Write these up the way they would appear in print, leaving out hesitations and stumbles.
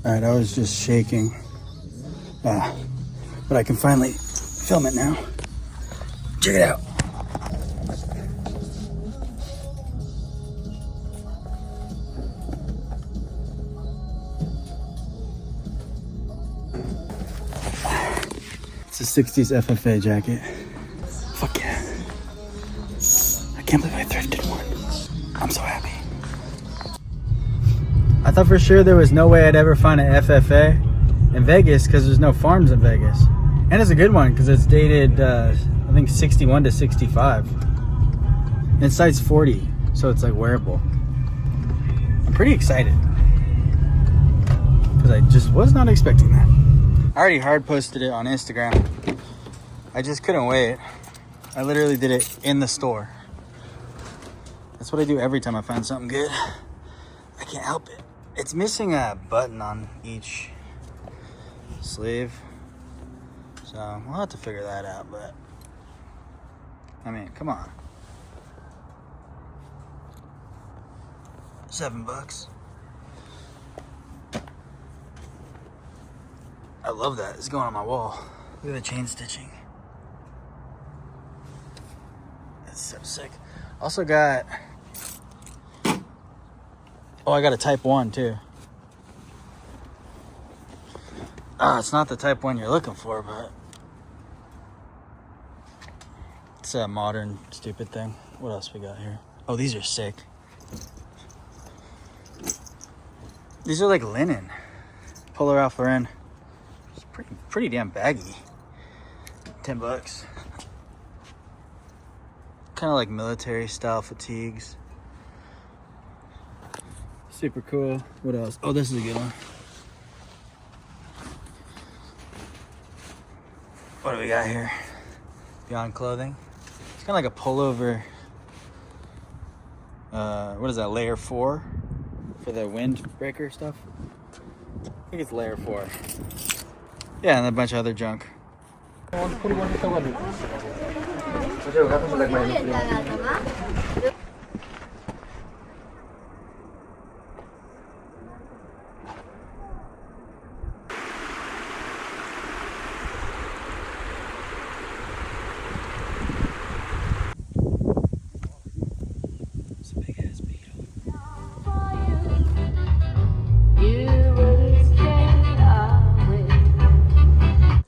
All right, I was just shaking, but I can finally film it now. Check it out. It's a 60s FFA jacket. Fuck yeah. I can't believe I thrifted one. I'm so happy. I thought for sure there was no way I'd ever find an FFA in Vegas because there's no farms in Vegas. And it's a good one because it's dated, I think 61 to 65. And it's size 40, so it's like wearable. I'm pretty excited because I just was not expecting that. I already hard posted it on Instagram. I just couldn't wait. I literally did it in the store. That's what I do every time I find something good. I can't help it. It's missing a button on each sleeve, so we'll have to figure that out, but I mean, come on. $7. I love that. It's going on my wall. Look at the chain stitching. That's so sick. Also got, oh, I got a type 1 too. It's not the type 1 you're looking for, but it's a modern stupid thing. What else we got here? Oh, these are sick. These are like linen. Polo Ralph Lauren. It's pretty damn baggy. $10. Kind of like military style fatigues. Super cool. What else? Oh, this is a good one. What do we got here? Beyond Clothing. It's kind of like a pullover. What is that? Layer 4 for the windbreaker stuff. I think it's layer 4. Yeah, and a bunch of other junk.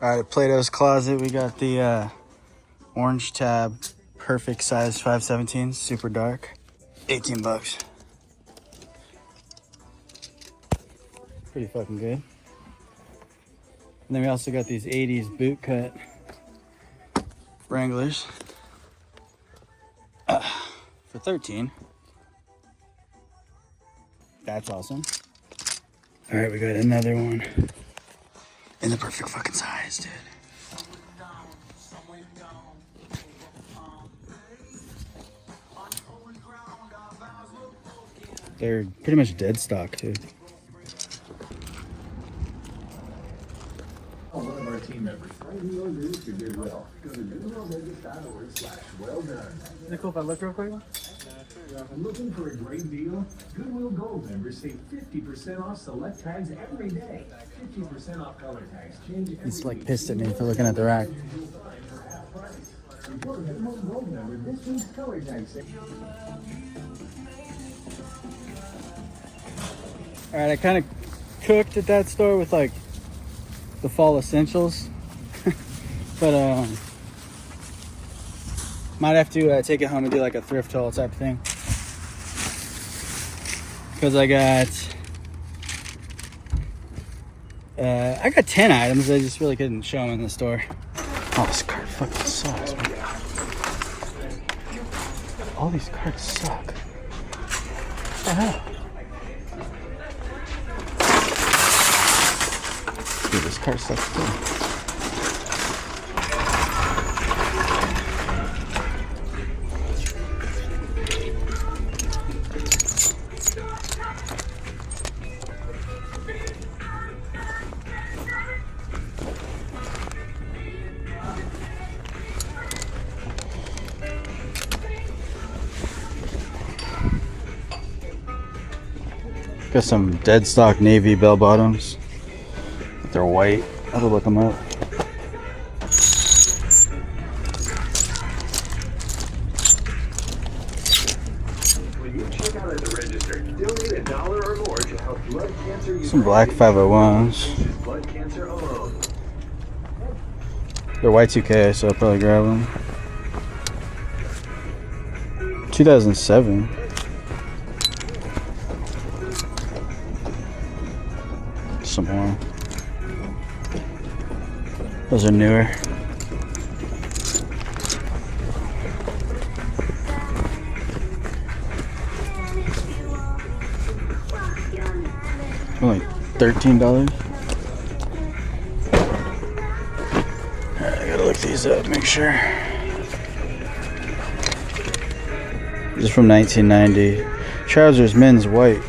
All right, at Play-Doh's Closet, we got the orange tab, perfect size 517, super dark, $18. Pretty fucking good. And then we also got these 80s boot cut Wranglers for $13. That's awesome. All right, we got another one. In the perfect fucking size, dude. They're pretty much dead stock, too. One of our team members finally your news to Goodwill. Go to goodwillvegas.org/well-done. Is it cool if I look real quick? Looking for a great deal? Goodwill Gold members save 50% off select tags every day. 50% off color tags. Change every It's like pissed at me for looking at the rack. Report Goodwill Gold member this week's color tag sale. All right, I kind of cooked at that store with like the fall essentials, but might have to take it home and do like a thrift haul type thing. Because I got 10 items. I just really couldn't show them in the store. Oh, this cart fucking sucks, man. All these carts suck. What the hell? Dude, this cart sucks too. Got some dead stock navy bell bottoms. they're white. I'll have to look them up. When you check out at the register, donate $1 or more to help blood cancer. Some black 501s. Blood cancer alone. They're Y2K, so I'll probably grab them. 2007. Some more. Those are newer. Only $13. Alright, I gotta look these up, make sure. This is from 1990. Trousers, men's, white.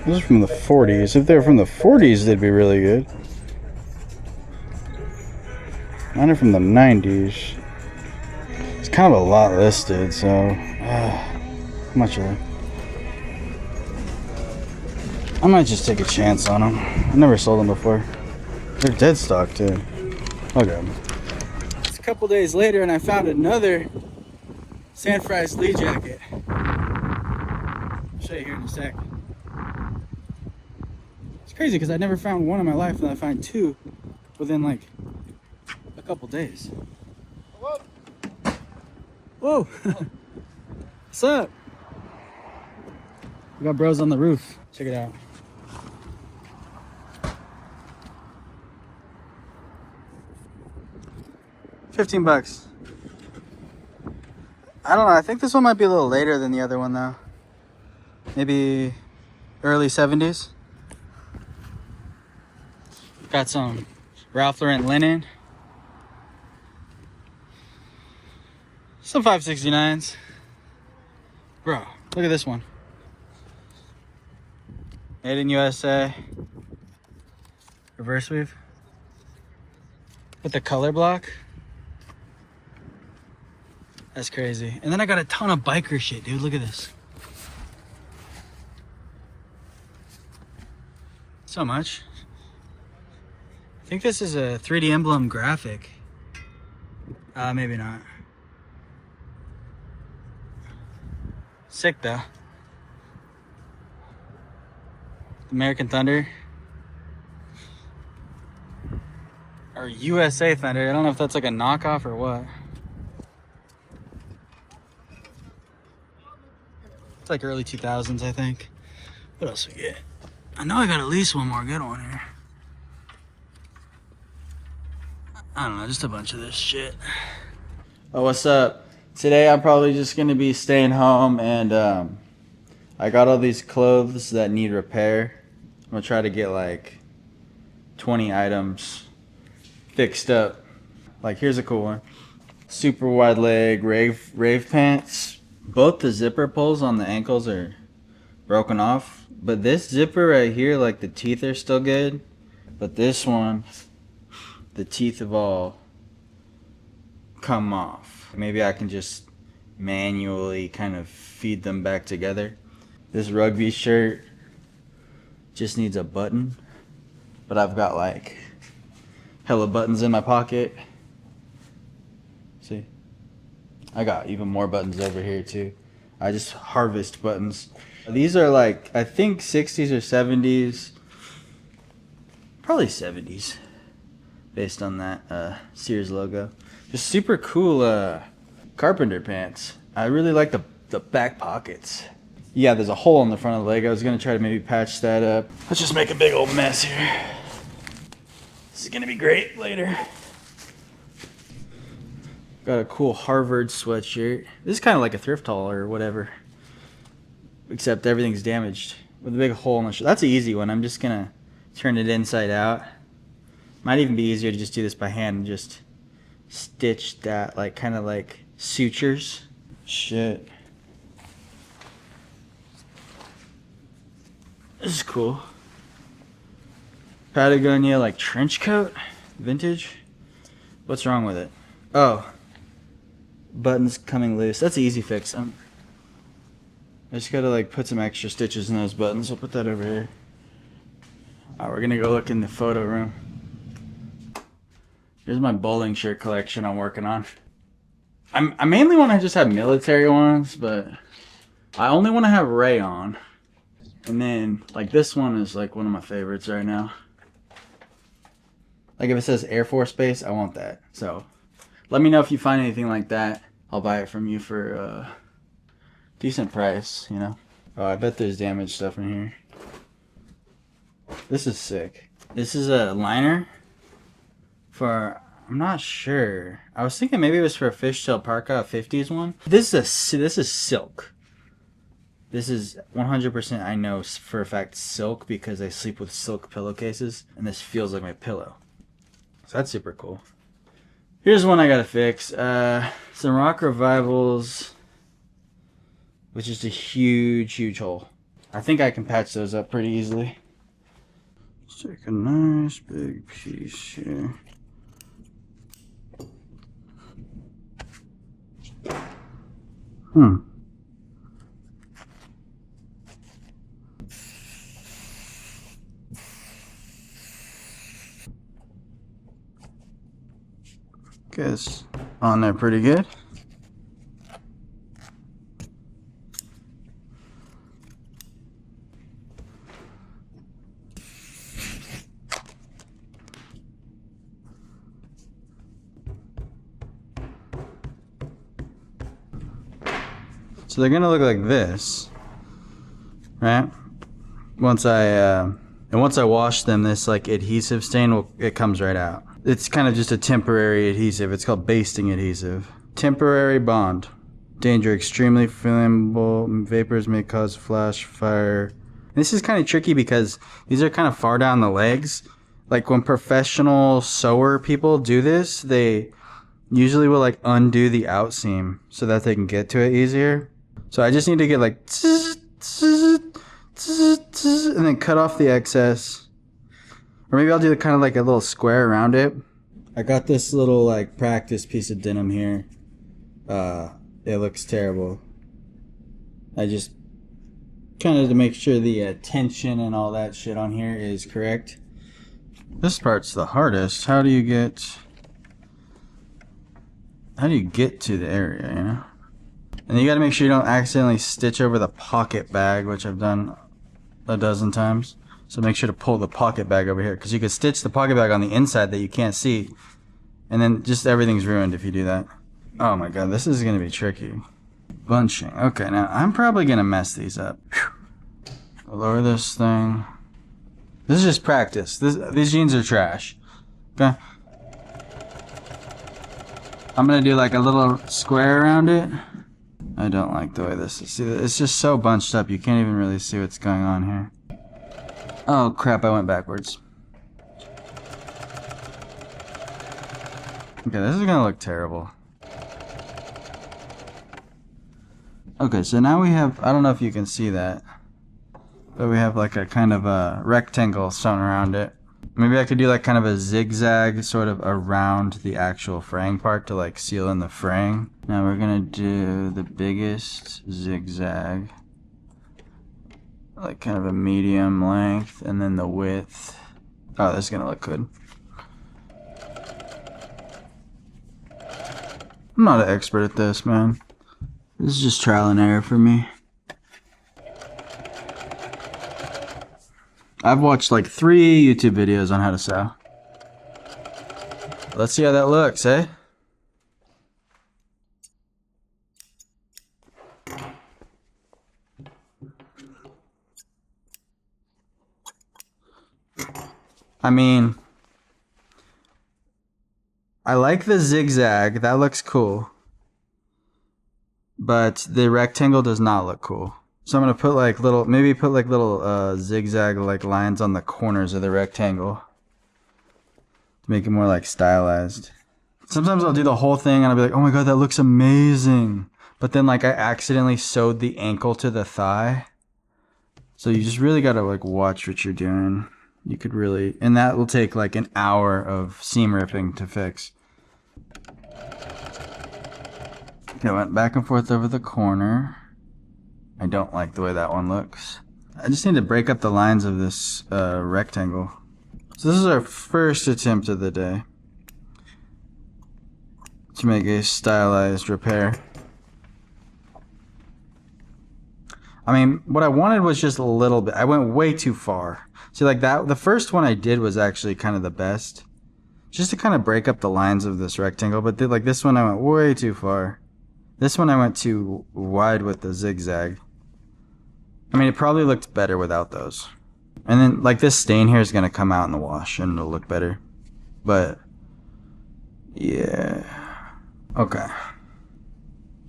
This is from the 40s. If they're from the 40s, they'd be really good. Mine are from the 90s. It's kind of a lot listed, so how much are they? I might just take a chance on them. I've never sold them before. They're dead stock too. I'll grab them. It's a couple days later, and I found another San Fries Lee jacket. I'll show you here in a sec. It's crazy because I never found one in my life, and I find two within like a couple days. Whoa! What's up? We got bros on the roof. Check it out. $15. I don't know. I think this one might be a little later than the other one though. Maybe early 70s. Got some Ralph Lauren linen. Some 569s. Bro, look at this one. Made in USA. Reverse weave. With the color block. That's crazy. And then I got a ton of biker shit, dude. Look at this. So much. I think this is a 3D emblem graphic. Maybe not. Sick though. American Thunder. Or USA Thunder. I don't know if that's like a knockoff or what. It's like early 2000s, I think. What else we get? I know I got at least one more good one here. I don't know, just a bunch of this shit. Oh, what's up? Today I'm probably just gonna be staying home, and I got all these clothes that need repair. I'm gonna try to get like 20 items fixed up. Like, here's a cool one. Super wide leg rave pants. Both the zipper pulls on the ankles are broken off, but this zipper right here, like the teeth are still good, but this one, the teeth have all come off. Maybe I can just manually kind of feed them back together. This rugby shirt just needs a button, but I've got like hella buttons in my pocket. See? I got even more buttons over here too. I just harvest buttons. These are like, I think 60s or 70s. Probably 70s. Based on that Sears logo. Just super cool carpenter pants. I really like the back pockets. Yeah, there's a hole in the front of the leg. I was gonna try to maybe patch that up. Let's just make a big old mess here. This is gonna be great later. Got a cool Harvard sweatshirt. This is kind of like a thrift haul or whatever. Except everything's damaged. With a big hole in the shirt. That's an easy one. I'm just gonna turn it inside out. Might even be easier to just do this by hand and just stitch that, like, kind of like sutures. Shit. This is cool. Patagonia, like, trench coat. Vintage. What's wrong with it? Oh. Buttons coming loose. That's an easy fix. I just gotta like put some extra stitches in those buttons. I'll put that over here. Alright, we're gonna go look in the photo room. Here's my bowling shirt collection I'm working on. I mainly want to just have military ones, but I only want to have rayon. And then, like, this one is like one of my favorites right now. Like, if it says Air Force Base, I want that. So, let me know if you find anything like that. I'll buy it from you for a decent price, you know. Oh, I bet there's damaged stuff in here. This is sick. This is a liner for, I'm not sure. I was thinking maybe it was for a fishtail parka, a 50s one. This is silk. This is 100% I know for a fact silk because I sleep with silk pillowcases, and this feels like my pillow. So that's super cool. Here's one I gotta fix. Some Rock Revivals, which is a huge hole. I think I can patch those up pretty easily. Let's take a nice big piece here. Guess on there pretty good. So they're gonna look like this, right? Once I wash them, this like adhesive stain it comes right out. It's kind of just a temporary adhesive. It's called basting adhesive. Temporary bond. Danger: extremely flammable. Vapors may cause flash fire. This is kind of tricky because these are kind of far down the legs. Like when professional sewer people do this, they usually will like undo the outseam so that they can get to it easier. So I just need to get like and then cut off the excess. Or maybe I'll do kind of like a little square around it. I got this little like practice piece of denim here. It looks terrible. I just kind of to make sure the tension and all that shit on here is correct. This part's the hardest. How do you get to the area, you know? And you gotta make sure you don't accidentally stitch over the pocket bag, which I've done a dozen times. So make sure to pull the pocket bag over here, because you could stitch the pocket bag on the inside that you can't see, and then just everything's ruined if you do that. Oh my god, this is gonna be tricky. Bunching. Okay, now I'm probably gonna mess these up. I'll lower this thing. This is just practice. These jeans are trash. Okay. I'm gonna do like a little square around it. I don't like the way this is. See, it's just so bunched up, you can't even really see what's going on here. Oh crap, I went backwards. Okay, this is gonna look terrible. Okay, so now we have, I don't know if you can see that, but we have like a kind of a rectangle sewn around it. Maybe I could do like kind of a zigzag sort of around the actual fraying part to like seal in the fraying. Now we're gonna do the biggest zigzag, like kind of a medium length, and then the width. Oh, this is gonna look good. I'm not an expert at this, man. This is just trial and error for me. I've watched like 3 YouTube videos on how to sew. Let's see how that looks, eh? I mean, I like the zigzag. That looks cool. But the rectangle does not look cool. So I'm gonna put like little, maybe put like little zigzag like lines on the corners of the rectangle to make it more like stylized. Sometimes I'll do the whole thing and I'll be like, oh my god, that looks amazing. But then like I accidentally sewed the ankle to the thigh. So you just really gotta like watch what you're doing. You could really, and that will take like an hour of seam ripping to fix. I went back and forth over the corner. I don't like the way that one looks. I just need to break up the lines of this rectangle. So this is our first attempt of the day to make a stylized repair. I mean, what I wanted was just a little bit. I went way too far. See, like that, the first one I did was actually kind of the best. Just to kind of break up the lines of this rectangle. But like this one, I went way too far. This one, I went too wide with the zigzag. I mean, it probably looked better without those. And then, like, this stain here is going to come out in the wash and it'll look better. But, yeah. Okay.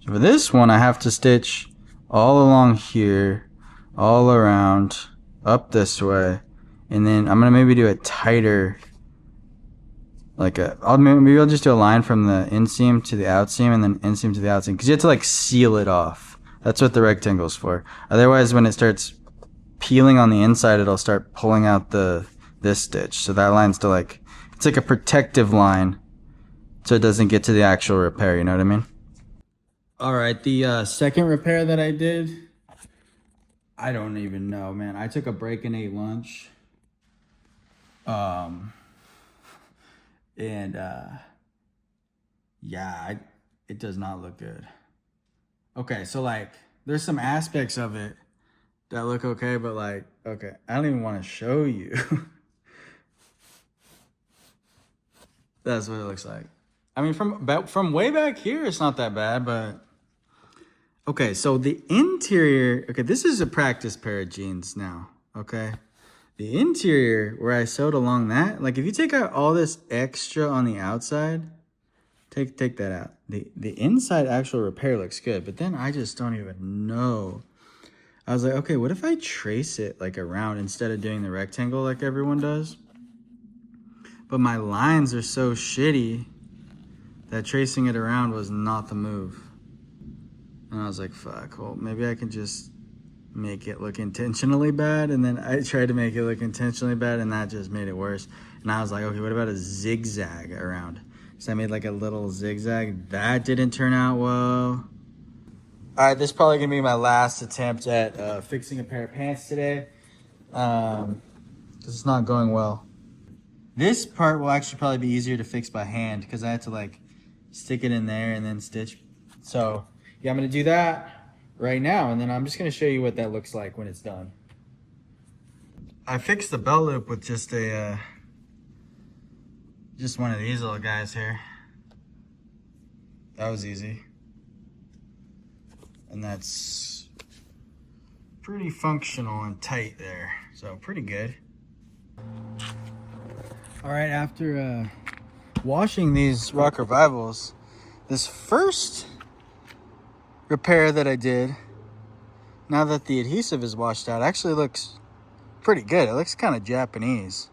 So for this one, I have to stitch all along here, all around, up this way. And then I'm going to maybe do it tighter. Like maybe I'll just do a line from the inseam to the outseam and then inseam to the outseam. Because you have to, like, seal it off. That's what the rectangle's for. Otherwise, when it starts peeling on the inside, it'll start pulling out this stitch. So that line's to, like, it's like a protective line so it doesn't get to the actual repair, you know what I mean? All right, the second repair that I did, I don't even know, man. I took a break and ate lunch. Yeah, it does not look good. Okay, so, like, there's some aspects of it that look okay, but, like, okay, I don't even want to show you. That's what it looks like. I mean, from way back here, it's not that bad, but okay, so the interior, okay, this is a practice pair of jeans now, okay? The interior, where I sewed along that, like, if you take out all this extra on the outside, take that out. The inside actual repair looks good, but then I just don't even know. I was like, okay, what if I trace it, like, around instead of doing the rectangle like everyone does? But my lines are so shitty that tracing it around was not the move. And I was like, fuck, well, maybe I can just make it look intentionally bad. And then I tried to make it look intentionally bad, and that just made it worse. And I was like, okay, what about a zigzag around? So I made, like, a little zigzag. That didn't turn out well. All right, this is probably gonna be my last attempt at fixing a pair of pants today. Because it's not going well. This part will actually probably be easier to fix by hand because I had to, like, stick it in there and then stitch. So yeah, I'm gonna do that right now, and then I'm just gonna show you what that looks like when it's done. I fixed the belt loop with just one of these little guys here. That was easy. And that's pretty functional and tight there. So pretty good. All right, after washing these Rock Revivals, this first repair that I did, now that the adhesive is washed out, actually looks pretty good. It looks kind of Japanese.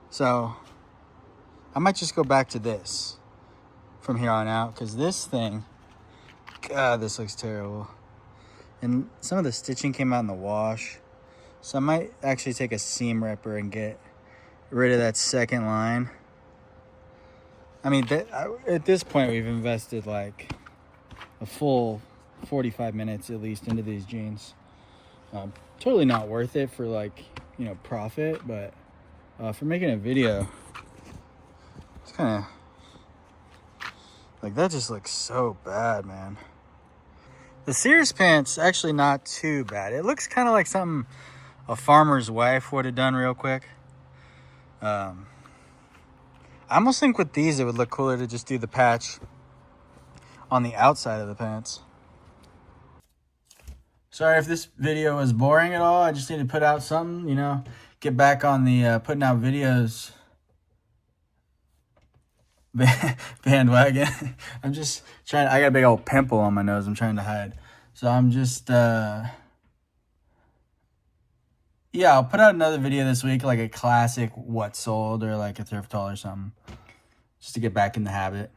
So I might just go back to this from here on out, because this thing, God, this looks terrible. And some of the stitching came out in the wash. So I might actually take a seam ripper and get rid of that second line. I mean, at this point, we've invested like a full 45 minutes at least into these jeans. Totally not worth it for, like, you know, profit, but for making a video, it's kind of like, that just looks so bad, man. The Sears pants actually not too bad. It looks kind of like something a farmer's wife would have done real quick. I almost think with these it would look cooler to just do the patch on the outside of the pants. Sorry if this video was boring at all. I just need to put out something, you know, get back on the putting out videos bandwagon. I'm just trying. I got a big old pimple on my nose I'm trying to hide. So I'm just yeah, I'll put out another video this week, like a classic what sold or like a thrift haul or something, just to get back in the habit.